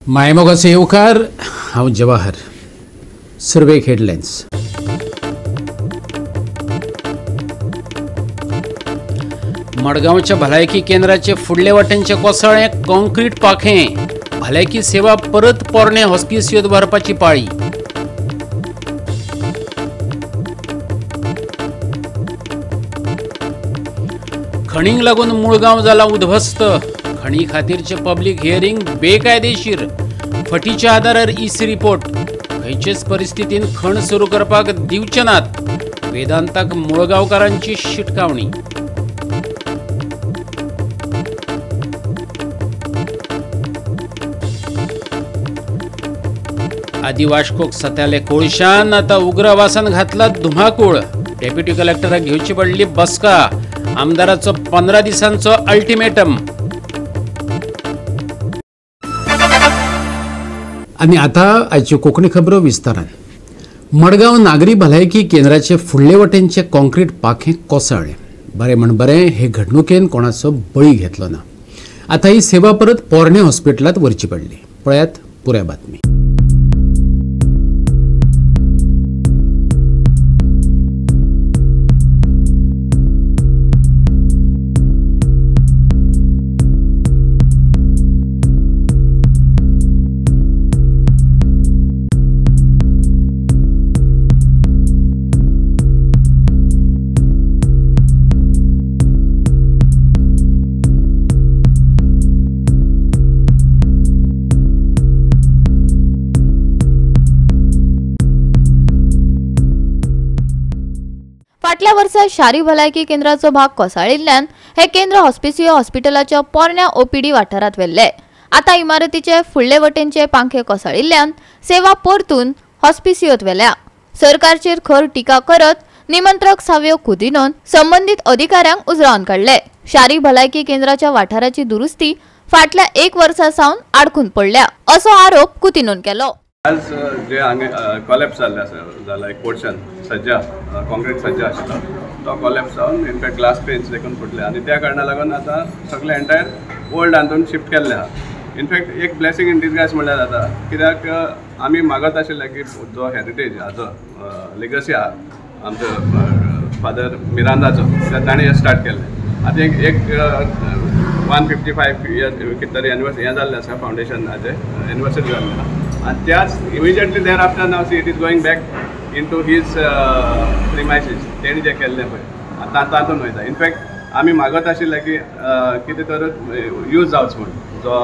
मायमोगाचे येवकार हांव जवाहर सर्वे हेडलायन्स। मडगांवच्या भलायकी केंद्राचे फुडले वाटेंचे कोसळ्ळे कॉन्क्रीट पाखे। भलायकी सेवा परत पोरणे हॉस्पिसियोत व्हरपाची पाळी। खणींक लागून मुळगांव जाला उद्ध्वस्त। खणी खातीरचे पब्लीक हियरिंग बेकायदेशीर। फटीच्या आदारार ईसी रिपोर्ट। खंयचेच परिस्थितीन खण सुरू करपाक दिवचे नात। वेदांताक मुळगांवकारांची शिटकावणी। आदिवाशकोक सत्याले कोळशान आता उग्र वासान घातला धुमाकूळ। डेप्युटी कलेक्टराक घेवची पडली बसका। आमदाराचो 15 दिसांचो अल्टिमेटम। आणि आता आयच्यो कोंकणी खबरो विस्तारान। मडगांव नागरी भलायकी केंद्राचे फुडले वटेनचे कॉन्क्रीट पाखे कोसळ्ळे। बरें म्हण बरें, हे घडणुकेन कोणाचो बळी घेतलो ना। आता ही सेवा परत पोरणे हॉस्पिटलात व्हरची पडली। पळयात पुराय बातमी। फाटल्या वर्सा शारी भलायकी केंद्राचो भाग कोसळिल्ल्यान हे केंद्र हॉस्पिसियो हॉस्पिटलाच्या पोरण्या ओपीडी वाठारात व्हेल्ले। आता इमारतीचे फुडले वटेनचे पांखे कोसळिल्ल्यान सेवा परतून हॉस्पिसियोत व्हेल्या। सरकारचेर खर टिका करत निमंत्रक साव्यो कुदिनोन संबंधित अधिकाऱ्यांक उजरावन काडले। शारी भलायकी केंद्राच्या वाठाराची दुरुस्ती फाटल्या 1 वर्सा सावन आडकून पडल्या असो आरोप कुदिनोन केलो। आज जे हांगा कॉलेप्स जाल्ले आसा जाल्यार एक पोर्शन सज्जा कॉन्क्रीट सज्जा आशिल्लो तो कॉलेप्स जावन इनफॅक्ट ग्लास पेन्स देखून फुटले आनी त्या कारणाक लागून आतां सगळे एंटायर ओल्ड हातून शिफ्ट केल्ले आहा। इनफॅक्ट एक ब्लेसिंग इन डिसगायज म्हणल्यार जाता, कित्याक आमी मागत आशिल्ले की जो हेरिटेज हाजो लेगसी आहा आमचो फादर मिरांदाचो ताणें स्टार्ट केल्लें। आतां एक 155 इयर्स कितें तरी हें जाल्लें आसा फावंडेशन हाजें एनिवर्सरी जाल्लें आहा। And त्याच immediately thereafter now see it is going back into his premises. तेणी जे केल्लें पळय आतां तातूंत वयता। इनफॅक्ट आमी मागत आशिल्ले की कितें तर यूज जावच म्हूण जो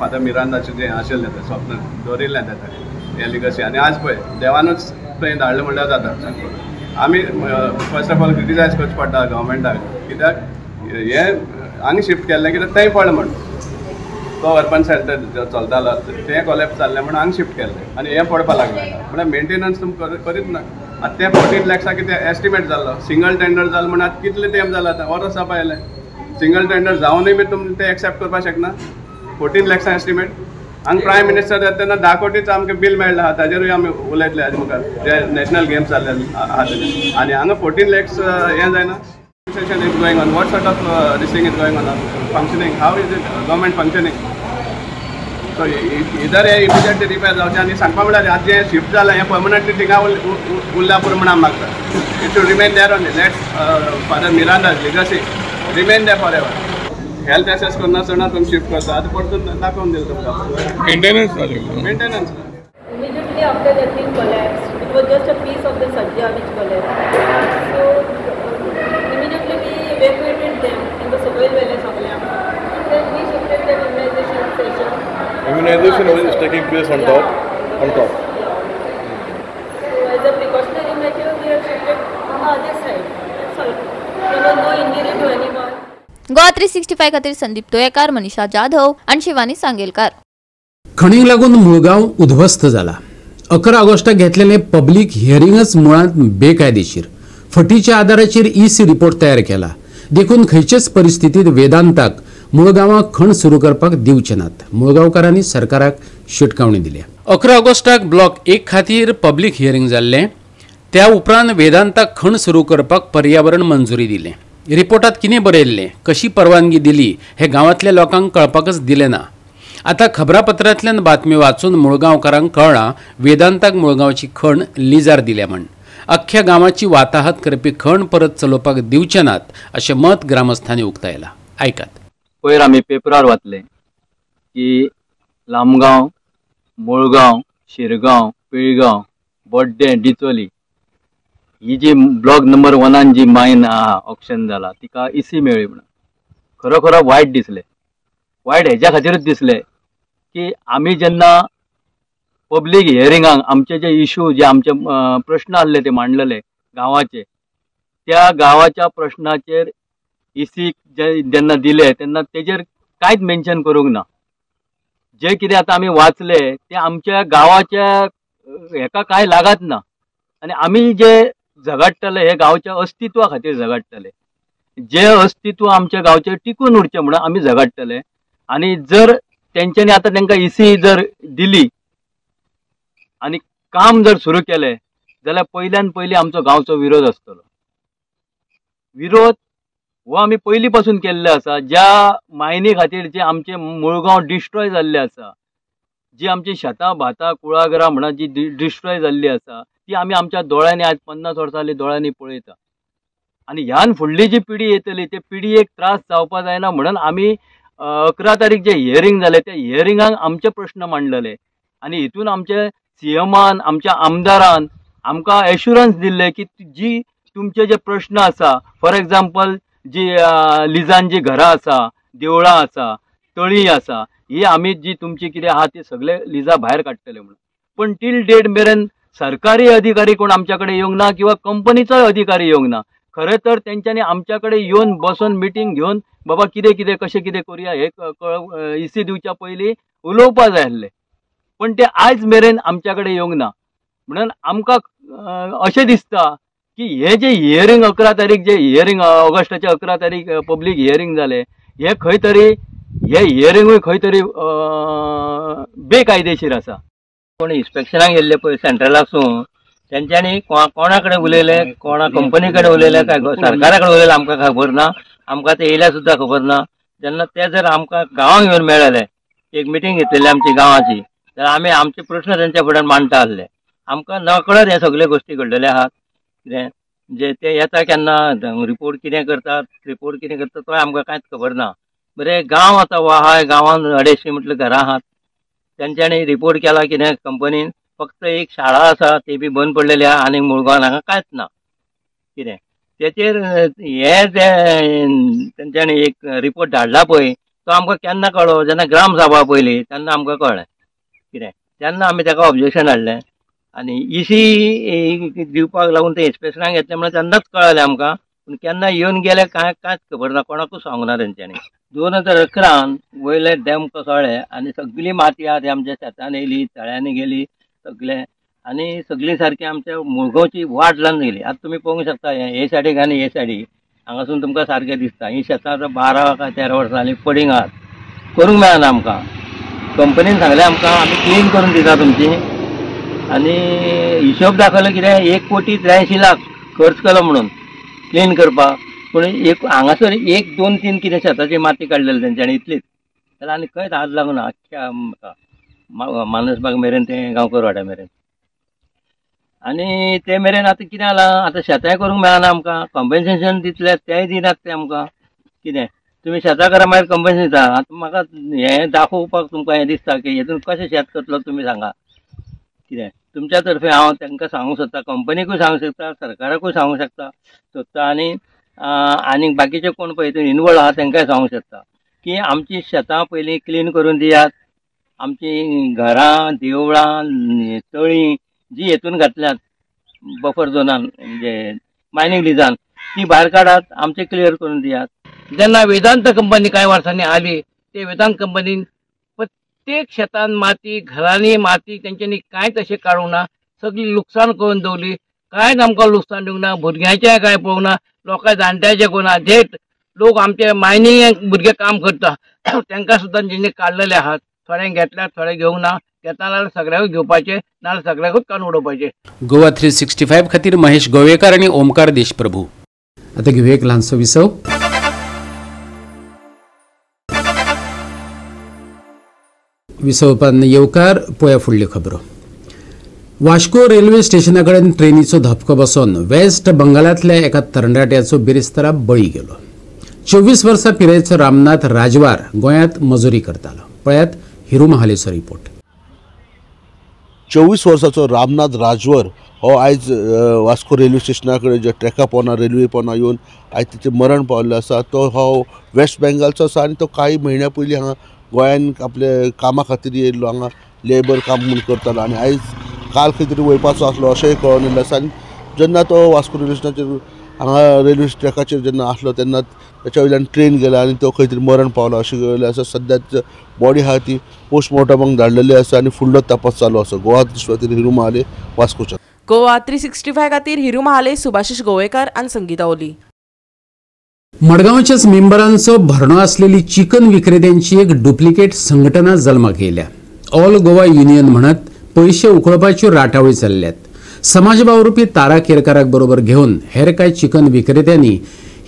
फादर मिरांदाचें जें आशिल्लें तें स्वप्न दवरिल्लें तें हें लिगसी। आनी आज पळय देवानूच थंय धाडलें म्हणल्यार जाता। आमी फर्स्ट ऑफ ऑल क्रिटिसायज करचें पडटा गव्हर्मेंटाक, कित्याक हें हांगा शिफ्ट केल्लें कित्याक थंय पडलें म्हूण तो अर्बन सेंटर जो चलतालो तें कॉलेप्स जाल्लें म्हणून हांगा शिफ्ट केल्लें आनी हें पडपाक लागलें म्हणल्यार मेंटेनन्स तुमी करीत ना। आतां तें 14 lakhs कितें एस्टिमेट जाल्लो, सिंगल टेंडर जालें म्हणून आतां कितलें तेंप जालां आतां वर्स जावपा येयलें। सिंगल टेंडर जावनूय बी तुमी तें एक्सेप्ट करपाक शकना। 14 lakhs एस्टिमेट हांगा प्रायम मिनिस्टर येता तेन्ना 10 कोटीचो आमकां बिल मेळ्ळें आहा, ताजेरूय आमी उलयतले हाजे मुखार जे नॅशनल गेम्स जाल्ले आहा तेजे। आनी हांगा 14 lakhs हें जायना। Session is going on. What sort of this thing is going on? Functioning? How is it government functioning? So either immediately repair जावचें आनी सांगपा म्हळ्यार आतां जें शिफ्ट जालां हें परमनंटली थिंगा उरल्या पुरो म्हण हांव मागता। It should remain there only. Let's father Miranda's legacy remain there forever. Health assess करनासतना तुमी शिफ्ट करता आतां परतून दाखोवन दिलें तुमकां maintenance Immediately after the thing collapsed, it was just a piece of the sajja which collapsed. So immediately we evacuated them in the soil valley Saglya. Then we shifted the immunization session. Immunization is taking place on top. Yeah. So as a precautionary measure, we have shifted on the other side. That's all. There was no injury to anyone. Goa 365 खातीर संदीप तोयेकार, मनीषा जाधव आणि शिवानी सांगेलकार। खणींक लागून मुळगांव उद्ध्वस्त जाला। 11 ऑगस्टाक घेतलेले public हियरिंगच मुळांत बेकायदेशीर। फटीच्या आदाराचेर ईसी रिपोर्ट तयार केला। देखून खंयचेच परिस्थितीत वेदांताक मुळगांवाक खण सुरू करपाक दिवचे नात। मुळगांवकारांनी सरकाराक शिटकावणी दिल्या। 11 ऑगस्टाक ब्लॉक 1 खातीर पब्लीक हियरिंग जाल्लें। त्या उपरांत वेदांताक खण सुरू करपाक पर्यावरण मंजुरी दिलें। रिपोर्टात कितें बरयल्लें, कशी परवानगी दिली हे गांवांतल्या लोकांक कळपाकच दिलें ना। आता खबरापत्रांतल्यान बातमी वाचून मुळगांवकारांक कळ्ळां वेदांताक मुळगांवची खण लिजार दिल्या म्हण. अख्ख्या गांवाची वाताहत करपी खण परत चलोवपाक दिवचे नात अशें मत ग्रामस्थांनी उक्तायलां. आयकात. पयर आमी पेपरार वाचले की लामगांव, मुळगांव, शिरगांव, पिळगांव, बोड्डे, डिचोली ही जी ब्लॉक नंबर 1 जी मायन ऑप्शन जाला तिका इसी मेळ्ळी म्हणून खरो खरो वायट दिसले. वायट हेच्या खातीरच दिसले की आमी जेन्ना पब्लीक हियरिंगाक आमचे जे इश्यू जे आमचे प्रश्न आसले ते मांडलेले गांवाचे, त्या गांवाच्या प्रश्नाचेर इसीक जेन्ना दिले तेन्ना तेजेर कांयच मेन्शन करूंक ना. जे कितें आतां आमी वाचले ते आमच्या गांवाच्या हेका कांय लागत ना आनी आमी जे झगडटले हे गांवच्या अस्तित्वा खातीर झगडटले. जे अस्तित्व आमच्या गांवचे टिकून उरचे म्हणून आमी झगडटले. आनी जर तेंच्यांनी आतां तांकां इसी जर दिली आनी काम जर सुरू केले जाल्यार पयल्यान पयली आमचो गांवचो विरोध आसतलो. विरोध हो आमी पयलीं पासून केल्ले आसा. ज्या मायनी खातीर जे आमचे मुळगांव डिस्ट्रॉय जाल्ले आसा, जी आमची शेतां भातां कुळागरां म्हणा जी डिस्ट्रॉय जाल्ली आसा ती आमी आमच्या दोळ्यांनी आज 50 वर्सां जालीं दोळ्यांनी पळयता. आनी ह्यान फुडली जी पिढी येतली ते पिढयेक त्रास जावपा जायना म्हणून आमी 11 तारीख जे हियरिंग जाले त्या हियरिंगाक आमचे प्रश्न मांडलेले आनी हितून आमचे सीएमान आमच्या आमदारान आमकां एश्युरन्स दिल्ले की जी तुमचे जे प्रश्न आसा, फॉर एक्झाम्पल जी लिजान जी घरां आसा, देवळां आसा, तळी आसा, ही आमी जी तुमची कितें आहा ते सगळे लिजा भायर काडटले म्हणून. पण टील डेट मेरेन सरकारी अधिकारी कोण आमच्या कडेन येवंक ना किंवा कंपनीचोय अधिकारी येवंक ना. खरें तर तेंच्यांनी आमच्या कडेन येवन बसून मिटींग घेवन बाबा कितें कितें कशें कितें करुया हे इसी दिवच्या पयलीं उलोवपा जाय आसलें. पण ते आयज मेरेन आमच्या कडेन येवंक ना. म्हणून आमकां अशें दिसता की हे जे हियरिंग 11 तारीख जे हियरिंग ऑगस्टाचे 11 तारीख पब्लीक हियरिंग जाले हे खंय तरी हे हियरिंगूय खंय तरी बेकायदेशीर आसा. कोण इन्स्पेक्शनाक गेल्ले पळय सेंट्रलासून तेंच्यांनी कोणा कडेन उलयले, कोणा कंपनी कडेन उलयले काय सरकारा कडेन उलयले आमकां खबर ना. आमकां ते येयल्या सुद्दां खबर ना. जेन्ना ते जर आमकां गांवांक येवन मेळ्ळेले, एक मिटींग घेतलेली आमची गांवाची, जाल्यार आमी आमचे प्रश्न तेंच्या फुड्यान मांडटा आसले. आमकां नकळत हे सगळे गोश्टी घडलेले आहात. कितें जे ते येता केन्ना रिपोर्ट कितें करतात तो आमकां कांयच खबर ना. बरें गांव आतां हो आहा, गांवांत 250 म्हटल्यार घरां आहात. तेंच्यांनी रिपोर्ट केला कितें कंपनीन फक्त एक शाळा आसा ती बी बंद पडलेली आहा आनी मुळगांवान हांगा कांयच ना. कितें तेचेर हे तेंच्यांनी एक रिपोर्ट धाडला पळय तो आमकां केन्ना कळ्ळो जेन्ना ग्राम सभा पयली तेन्ना आमकां कळ्ळें. कितें तेन्ना आमी ताका ऑब्जेक्शन हाडलें आनी इसी दिवपाक लागून ते इन्स्पेक्शनाक घेतले म्हणून तेन्नाच कळलें आमकां. पूण केन्ना येवन गेले कांयच खबर ना, कोणाकूच सांगूंक ना तेंच्यांनी. 2011 वयले डॅम कोसळ्ळे आनी सगळी माती आहा ती आमच्या शेतान येयली, तळ्यांनी गेली सगळे आनी सगळी सारकी आमच्या मुळगांवची वाट जावन गेली. आतां तुमी पळोवंक शकता हे सायडीक आनी हे सायडीक हांगासून तुमकां सारकें दिसता ही शेतां आतां 12 काय 13 वर्सां जालीं पडींग आहात. करूंक मेळना आमकां. कंपनीन सांगलें आमकां आमी क्लीन करून दिता तुमची आनी हिशोब दाखयलो कितें 1,83,00,000 खर्च केलो म्हणून क्लीन करपाक. पूण एक हांगासर 1, 2, 3 कितें शेताची माती काडलेली तेंच्यांनी इतलीच. जाल्यार आनी खंयच हात लागूना आख्ख्या मानसबाग मेरेन ते गांवकर वाड्या मेरेन. आनी ते मेरेन आतां कितें जालां आतां शेतांय करूंक मेळना आमकां. कॉम्पेन्सेशन दितले तेंय दिनात ते आमकां. कितें तुमी शेतां करा मागीर कॉम्पेन्सेशन दिता. आतां म्हाका हें दाखोवपाक तुमकां हें दिसता की हेतून कशें शेत करतलो तुमी सांगा. कितें तुमच्या तर्फे हांव तांकां सांगूंक सोदता, कंपनीकूय सांगूंक सोदता, सरकाराकूय सांगूंक सोदता आनी बाकीचे कोण पळय हितून इनवॉल्व आहा तांकांय सांगूंक सोदता की आमची शेतां पयलीं क्लीन करून दियात. आमची घरां, देवळां, तळी जी हेतून घातल्यात बफर झोनान म्हणजे मायनींग लिजान ती भायर काडात, आमचे क्लियर करून दियात. जेन्ना वेदांत कंपनी कांय वर्सांनी आली ते वेदांत कंपनीन प्रत्येक शेतान माती, घरांनी माती तेंच्यांनी कांयच अशें काडूंक ना. सगळी लुकसाण करून दवरली. कांयच आमकां लुकसाण दिवंक ना. भुरग्यांचें कांय पळोवंक ना, लोकां जाणट्याचें कोणा जे लोक आमचे मायनींग भुरगे काम करता तांकां सुद्दां जेणे काडलेले आहात. थोड्यांक घेतल्यात, थोडे घेवंक ना. घेता जाल्यार सगळ्यांक घेवपाचे नाल्यार सगळ्यांकूच काडून उडोवपाचे. गोवा 365 खातीर महेश गोवेकार आनी ओमकार देशप्रभू. आतां घेवया एक ल्हानसो विसव. विसवपान येवकार पळया फुडल्यो खबरो. वास्को रेल्वे स्टेशना कडेन ट्रेनीचो धपको बसून वेस्ट बंगालांतल्या एका तरणाट्याचो बिरेस्तारा बळी गेलो. 24 वर्सां पिरायेचो रामनाथ राजवार गोंयांत मजुरी करतालो. पळयात हिरू महालेचो रिपोर्ट. 24 वर्साचो रामनाथ राजवर हो आयज वास्को रेल्वे स्टेशना कडेन जे ट्रॅका पोवना रेल्वे पोवना येवन आयज तिचें मरण पावल्लें आसा. तो हो वेस्ट बेंगालचो आसा आनी तो कांय म्हयन्या पयलीं हांगा गोंयान आपले कामा खातीर येयल्लो, हांगा लेबर काम म्हूण करतालो आनी आयज काल खंय तरी वयपाचो आसलो अशेंय कळोन येयल्लें आसा. आनी जेन्ना तो वास्को रेल्वे स्टेशनाचेर हांगा रेल्वे ट्रॅकाचेर जेन्ना आसलो तेन्ना त्याच्या वयल्यान ट्रेन गेला आनी तो खंय तरी मरण पावलो अशें कळयल्लें आसा. सद्या बॉडी आहा ती पोस्टमॉर्टमाक धाडलेली आसा आनी फुडलो तपास चालू आसा. गोवा 360 खातीर हिरू महाले, वास्कोच्या. गोवा 365 खातीर हिरू महाले, सुभाशीश गोवेकर आनी संगीता ओली. मडगांवच्याच मेंबरांचो भरणो आसलेली चिकन विक्रेत्यांची एक डुप्लिकेट संघटना जल्माक येयल्या. ऑल गोवा युनियन म्हणत पयशे उखळपाच्यो राटावळी चल्ल्यात. समाजभावरूपी तारा केरकाराक बरोबर घेवन हेर कांय चिकन विक्रेत्यांनी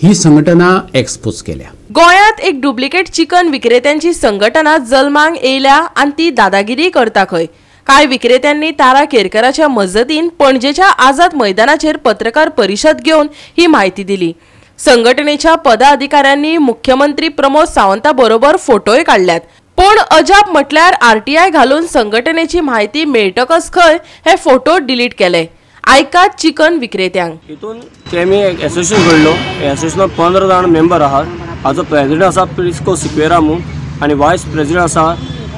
ही संघटना एक्सपोज केल्या. गोंयांत एक डुप्लिकेट चिकन विक्रेत्यांची संघटना जल्माक येयल्या आनी ती दादागिरी करता खंय. कांय विक्रेत्यांनी तारा केरकाराच्या मजतीन पणजेच्या आझाद मैदानाचेर पत्रकार परिशद घेवन ही माहिती दिली. संघटनेच्या पदाधिकाऱ्यांनी मुख्यमंत्री प्रमोद सावंता बरोबर फोटोय काढल्यात. पण अजाप म्हटल्यार RTI घालून संघटनेची माहिती मेळटकच खंय हे फोटो डिलीट केले. आयकात चिकन विक्रेत्यांक. हितून तेमी एक एसोसिएशन घडलो. एसोसिएशनात 15 जाण मेंबर आहात. हाजो प्रेसिडेंट आसा प्रिस्को सिक्वेरामू आनी वायस प्रेसिडेंट आसा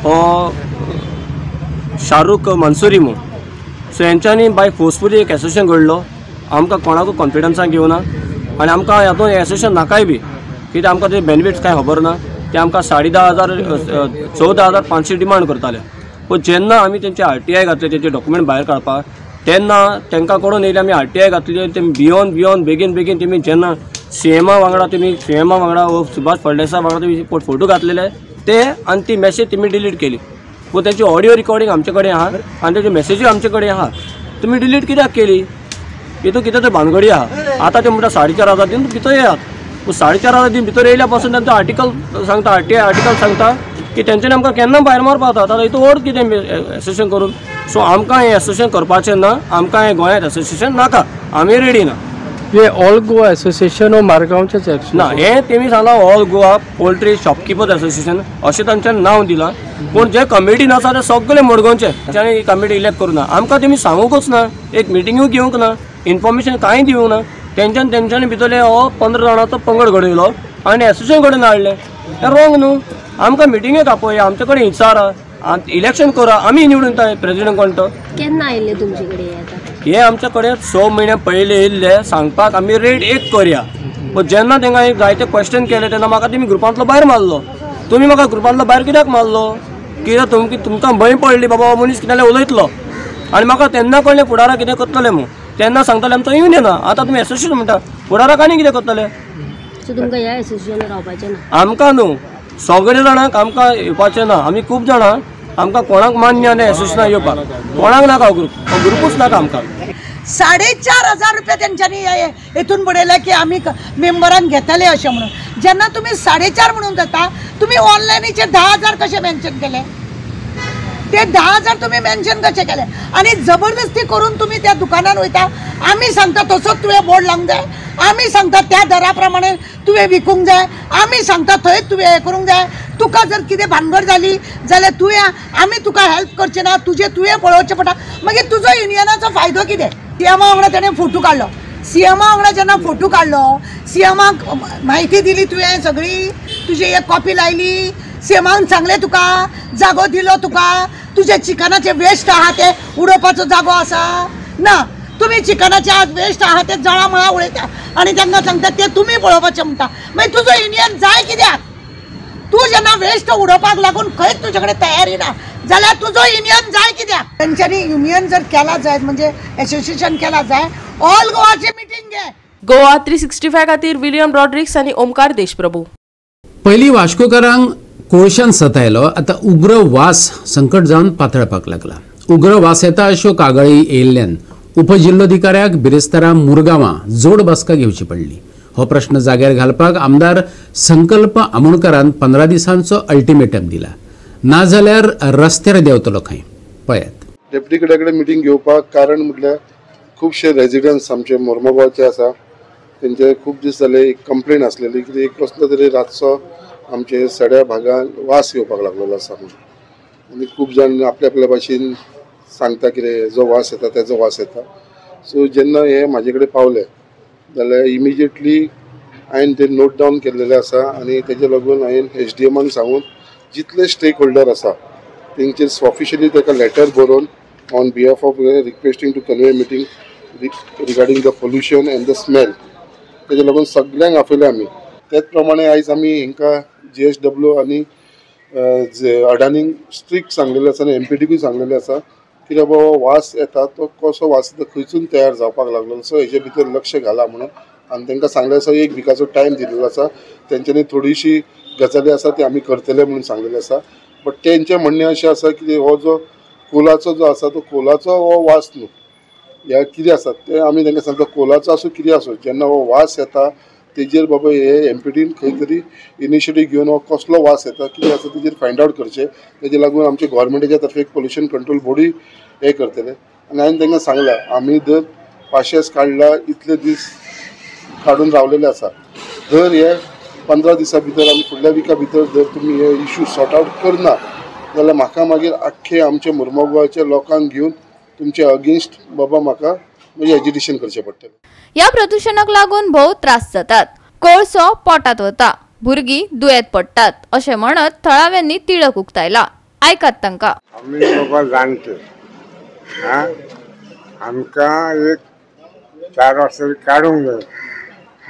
हो शाहरुख मंसुरीमू. सो हेंच्यांनी बाय फोर्सफुली एक एसोसिएशन घडलो. आमकां कोणाकूय कॉन्फिडन्सान घेवना आनी आमकां हातूंत एसोसिएशन नाकाय बी, कित्याक आमकां ते बेनिफिट्स कांय खबर ना. ते आमकां 10,500 14,500 डिमांड करताले. पूण जेन्ना आमी तेंचे RTI घातले तेंचे डॉक्युमेंट भायर काडपाक, तेन्ना तांकां कळून येयलें आमी RTI घातली. तेमी भियोन बेगीन तेमी जेन्ना CMA वांगडा वो सुभाष फळदेसाय वांगडा तेमी फोटो घातलेले ते आनी ती मॅसेज तेमी डिलीट केली. पूण तेंची ऑडियो रिकॉर्डिंग आमचे कडेन आहा आनी तेजी मॅसेजूय आमचे कडेन आहा. तुमी डिलीट कित्याक केली? हितून कितें तरी भानगडी आहा. आतां ते म्हणटा 4,500 दिवन भितर येयात. 4,500 दिन भितर येयल्या पासून त्यांचं आर्टिकल सांगता, RTI आर्टिकल सांगता की तेंच्यांनी आमकां केन्ना भायर मारपाक जाता. आतां हितून ओड कितें एसोसिएशन करून. सो आमकां हें एसोसिएशन करपाचें ना. आमकां हें गोंयांत एसोसिएशन नाका. आमी रेडी ना. हे ऑल गोवा एसोसिएशन हो मारगांवचेच ना. हें तेमी सांगलां all Goa poultry shopkeepers association अशें तांच्यानी नांव दिलां. पूण जे कमिटीन आसा ते सगळे मडगांवचे. तांच्यांनी कमिटी इलेक्ट करूं ना. आमकां तेमी सांगूंकच ना. एक मिटिंगूय घेवंक ना. इन्फॉर्मेशन कांय दिवंक ना. तेंच्यांनी भितरले हो 15 जाणांचो पंगड घडयलो आनी एसोसिएशन कडेन हाडलें. हें रॉंग न्हू. आमकां मिटिंगेक आपया, आमचे कडेन विचारा, इलेक्शन करा, आमी निवडून येता प्रेसिडेंट कोण तो. केन्ना आयिल्ले तुमचे कडेन? हे आमचे कडेन 6 म्हयने पयलीं येयल्ले सांगपाक आमी रेट एक करया. पूण जेन्ना तांकां एक जायते क्वेश्चन केले तेन्ना म्हाका तेमी ग्रुपांतलो भायर मारलो. तुमी म्हाका ग्रुपांतलो भायर कित्याक मारलो? कित्याक तुमकां भंय पडली बाबा मनीस कितें उलयतलो. आनी म्हाका तेन्ना कळ्ळें फुडारा कितें करतले म्हूण. तेन्ना सांगताले आमचो युनियन ना. आतां तुमी एसोसिएशन म्हणटा. फुडाराक आनी कितें करतले? सो तुमकां ह्या एसोसिएशनान रावपाचें ना? आमकां न्हू. सगळे जाणांक आमकां येवपाचें ना. आमी खूब जाणां आमकां कोणाक मान्य ना एसोसिएशनाक येवपाक. कोणाक नाका हो ग्रुपूच नाका आमकां. 4,500 रुपया तेंच्यांनी हेतून बडयले की आमी मेंबरांक घेतले अशें म्हणून. जेन्ना तुमी 4,500 म्हणून जाता, तुमी ऑनलायनीचे 10,000 कशें मेन्शन केले? ते 10,000 तुम्ही मेन्शन कशें केले? आनी जबरदस्ती करून तुम्ही त्या दुकानान वयता. आमी सांगता तसोच तुवें बोर्ड लावंक जाय. आमी सांगता त्या दरा प्रमाणे तुवें विकूंक जाय. आमी सांगता थंयच तुवें हें करूंक जाय. तुका जर कितें भानगड जाली जाल्यार तुवें आमी तुका हेल्प करचें ना. तुवें पळोवचें पडटा. मागीर तुजो युनियनाचो फायदो कितें? CMA वांगडा तेणें फोटो काडलो. CMA वांगडा जेन्ना फोटो काडलो, CMAक म्हायती दिली तुवें सगळी, तुजी एक कॉपी लायली. CMAन सांगलें तुका, जागो दिलो तुका, तुजे चिकनाचे वेस्ट आहा ते उडोवपाचो जागो आसा ना. तुम्ही चिकनाचे आज वेस्ट आहा ते जळामळा उडयता आनी तांकां सांगता ते तुमी पळोवपाचें म्हणटा. मागीर तुजो युनियन जाय कित्याक? तूं जेन्ना वेस्ट उडोवपाक लागून खंयच तुजे कडेन तयारी ना जाल्यार तुजो युनियन जाय कित्याक? तेंच्यांनी युनियन जर केला जाय म्हणजे एसोसिएशन केला जाय, ऑल गोवाची मिटींग घे. गोवा 365 खातीर विलियम रॉड्रिक्स आनी ओमकार देशप्रभू. पयलीं वास्कोकारांक कोळशान सतायलो, आतां उग्र वास संकट जावन पातळपाक लागला. उग्र वास येता अश्यो कागाळी येयल्ल्यान उपजिल्लोधिकाऱ्याक बिरेस्तारा मुरगांवां जोड बसका घेवची पडली. हो प्रश्न जाग्यार घालपाक आमदार संकल्प आमोणकरान 15 दिसांचो अल्टिमेटम दिला. नाजाल्यार रस्त्यार देंवतलो खंय पळयात. डेप्युटी कलेक्टराक मिटींग घेवपाक कारण म्हटल्यार खुबशे रेजिडंट्स आमचे मोर्मुगांवचे आसा, तेंचे खूब दीस जाले एक कंप्लेन आसलेली की एक कसलो तरी रातचो आमचे सड्या भागांत वास येवपाक लागलेलो आसा म्हणून, आनी खूब जाण आपल्या आपल्या भाशेन सांगता कितें जो वास येता तेजो वास येता. सो जेन्ना हे म्हाजे कडेन पावले जाल्यार इमिजिएटली हांवें ते नोट डावन केल्लेले आसा आनी तेजे लागून हांवें SDMाक सांगून जितले स्टेक होल्डर आसा तेंचेर ऑफिशियली ताका लेटर बरोवन on behalf of requesting to convene meeting regarding the pollution and the smell, तेजे लागून सगळ्यांक आपयले आमी. त्याच प्रमाणे आयज आमी हांकां GSW आनी अडानीक स्ट्रिक्ट सांगलेलें आसा आनी MPDकूय सांगलेलें आसा की बाबा वास येता तो कसो वास येता खंयसून तयार जावपाक लागलो, सो हेजे भितर लक्ष घाला म्हणून. आनी तांकां सांगलें आसा 1 विकाचो टायम दिलेलो आसा, तेंच्यांनी थोडीशी गजाली आसा ती आमी करतले म्हणून सांगलेलें आसा. बट तेंचें म्हणणें अशें आसा की हो जो कोलाचो जो आसा तो कोलाचो हो वास न्हू, ह्या कितें आसा तें आमी तांकां सांगता कोलाचो आसूं कितें आसूं, जेन्ना हो वास येता तेजेर बाबा हे MPDन खंय तरी इनिशिएटीव घेवन हो कसलो वास येता कितें आसा तेजेर फायंड आवट करचें. तेजे लागून आमचे गोवोरमेंटाच्या तर्फे एक पोल्युशन कंट्रोल बॉडी हे करतले. आनी हांवें तांकां सांगलां आमी जर पाशेस काडला इतले दीस काडून रावलेले आसा, जर हे 15 दिसां भितर आनी फुडल्या विका भितर जर तुमी हे इशू सॉर्ट आवट करना जाल्यार म्हाका मागीर आख्खे आमचे मोर्मुगांवच्या लोकांक घेवन तुमचे अगेन्स्ट बाबा म्हाका म्हणजे एजिटेशन करचें पडटलें. या प्रदूषणाक लागून भोव त्रास जातात. कोळसो पोटात वता, भुरगीं दुयेत पडटात अशें म्हणत थळाव्यांनी तिळक उक्तायला. आयकात तांकां. आमी बाबा जाणटे आमकां एक 4 वर्सां काडूंक जाय,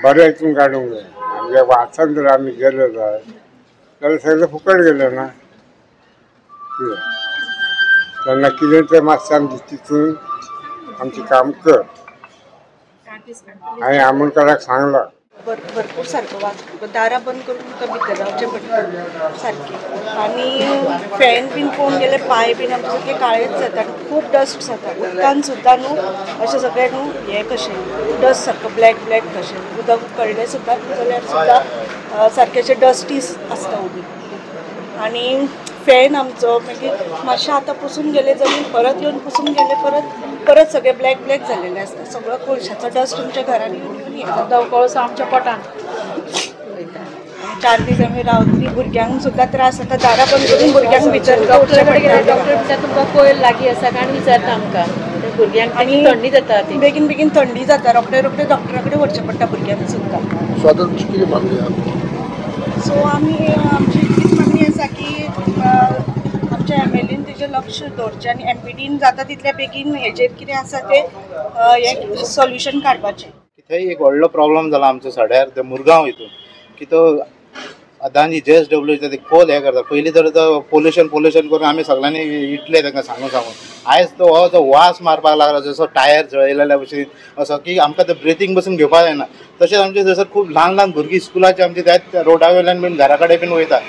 बरें हितून काडूंक जाय. आमच्या वासान जर आमी गेले जाल्यार सगळें फुकट गेलें ना. तेन्ना कितें तें मातशें आमचें तितून आमचें काम कर. हांवें आमोणकाराक सांगलां भरपूर सारको वास, दारां बंद करून तुका भितर रावचें पडटा सारकें. आनी फॅन बीन पळोवन गेले पांय बीन आमचे सगळे काळेच जाता आनी खूब डस्ट जाता. उदकान सुद्दां न्हू अशें सगळें न्हू हें कशें डस्ट सारको ब्लॅक कशें उदक उकळ्ळें सुद्दां जाल्यार सुद्दां सारकें अशें डस्टी आसता उदक. आनी फॅन आमचो मागीर मातशें आतां पुसून गेले जमीन परत येवन पुसून गेले परत सगळें ब्लॅक जालेलें आसता. सगळो कोळशाचो डस्ट तुमच्या घरांनी येवन येता. कोळसो आमच्या पोटान 4 दीस आमी रावतली. भुरग्यांक सुद्दां त्रास जाता. दारां बंद करून भुरग्यांक भितर डॉक्टर तुमकां कोयल लागीं आसा काय विचारता आमकां भुरग्यांक आनी थंडी जाता. बेगीन थंडी जाता. रोखडे डॉक्टरा कडेन व्हरचें पडटा भुरग्यांक सुद्दां. सो आमी आमची इतलीच मागणी आसा की आमच्या MLAन तेजेर लक्ष दवरचें आनी MPDन जाता तितल्या बेगीन हेजेर कितें आसा तें हें सोल्युशन काडपाचें. थंय एक व्हडलो प्रॉब्लम जाला आमचो सड्यार ते मुरगांव हितून की तो अदानी JSW ते खोल हे करता. पयलीं तर तो पोल्युशन करून आमी सगळ्यांनी इटले तांकां सांगून आयज तो हो जो वास मारपाक लागला जसो टायर जळयलेल्या भशेन असो की आमकां ते ब्रिथींग बसून घेवपाक जायना. तशेंच आमचे थंयसर खूब ल्हान भुरगीं स्कुलाचे आमचे त्याच रोडा वयल्यान बीन घरा कडेन बीन वयता.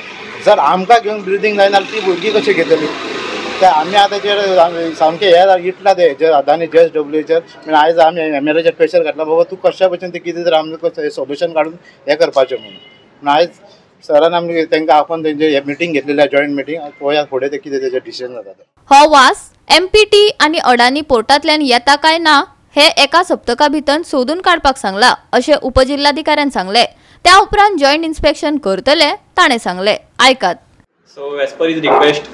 जर आमकां घेवन ब्रिथींग जायना जाल्यार ती भुरगीं कशी घेतली. ते आमी आतां सामकें हे इटला ते अदानी JSWचेर. आयज आमी MLAचेर प्रेशर घातला बाबा तूं कशा भशेन ते कितें तर आमकां सोल्युशन काडून हें करपाचें म्हणून. आयज सरान आमी तांकां आपोवन तेंचे मिटींग घेतलेली जॉयंट मिटींग. पळोवया फुडें ते कितें तेजें डिसिजन जाता. हो वास MPT आनी अडानी पोर्टांतल्यान येता काय ना हे एका सप्तका भितर सोदून काडपाक सांगला अशें उपजिल्हाधिकाऱ्यान सांगले. त्या उपरांत जॉयंट इन्स्पेक्शन करतले ताणें सांगले. आयकात. So as per his request,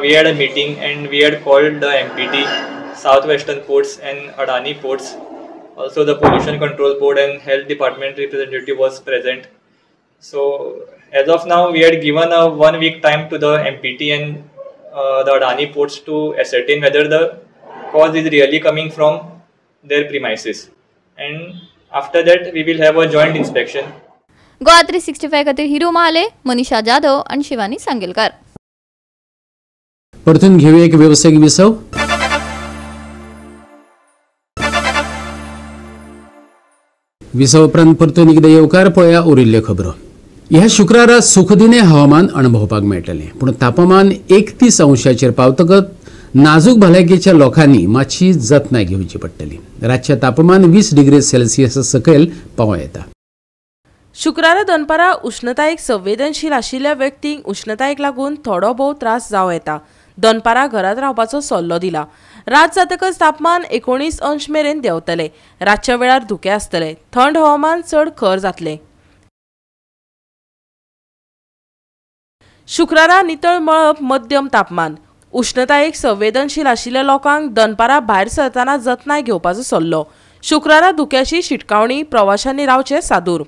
we had a meeting and we had called the MPT, Southwestern Ports and Adani Ports. Also the Pollution Control Board and Health Department representative was present. So as of now, we had given a 1 week time to the MPT and the Adani Ports to ascertain whether the cause is really coming from their premises. And after that, we will have a joint inspection. Goa 365 खातीर hero Mahale, Manisha Jadhav आणि शिवानी सांगेलकार. परतून घेऊया एक व्यावसायिक विसव. विसव उपरांत परतून एकदा येवकार पळया उरिल्ल्यो खबरो. ह्या शुक्रारा सुखदिने हवामान अणभवपाक मेळटलें, पूण तापमान 31 अंशाचेर पावतकच नाजूक भलायकेच्या लोकांनी मातशी जतनाय घेवची पडटली. रातचे तापमान 20 डिग्री सेल्सियस सकयल पावं येता. शुक्रारा दनपारा उष्णतायेक संवेदनशील आशिल्ल्या व्यक्तींक उष्णतायेक लागून थोडो भोव त्रास जावं येता. दनपारा घरात रावपाचो सल्लो दिला. रात जातकच तापमान 19 अंश मेरेन देंवतले. रातच्या वेळार धुकें आसतले. थंड हवामान चड खर जातले. शुक्रारा नितळ मळब मध्यम तापमान. उष्णतायेक संवेदनशील आशिल्ल्या लोकांक दनपारा भायर सरतना जतनाय घेवपाचो सल्लो. शुक्रारा धुक्याची शिटकावणी प्रवाशांनी रावचे सादूर.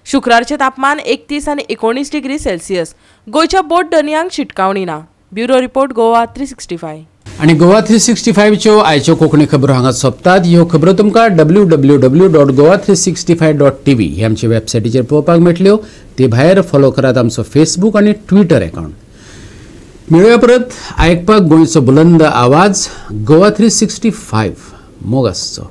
शुक्रारचे तापमान 31 आनी 19 डिग्री सेल्सियस. गोयच्या बोट दर्यांक शिटकावणी ना. Bureau report Goa 365. आणि गोवा 365 च्यो आयच्यो कोंकणी खबरो हांगा सोंपतात. ह्यो खबरो तुमकां www.goa365.tv हे आमचे वेबसायटीचेर पळोवपाक मेळटल्यो. ते भायर फॉलो करात आमचो फेसबूक आनी ट्विटर अकाउंट. मेळुया परत आयकपाक गोंयचो बुलंद आवाज. गोवा 365 मोग आसचो.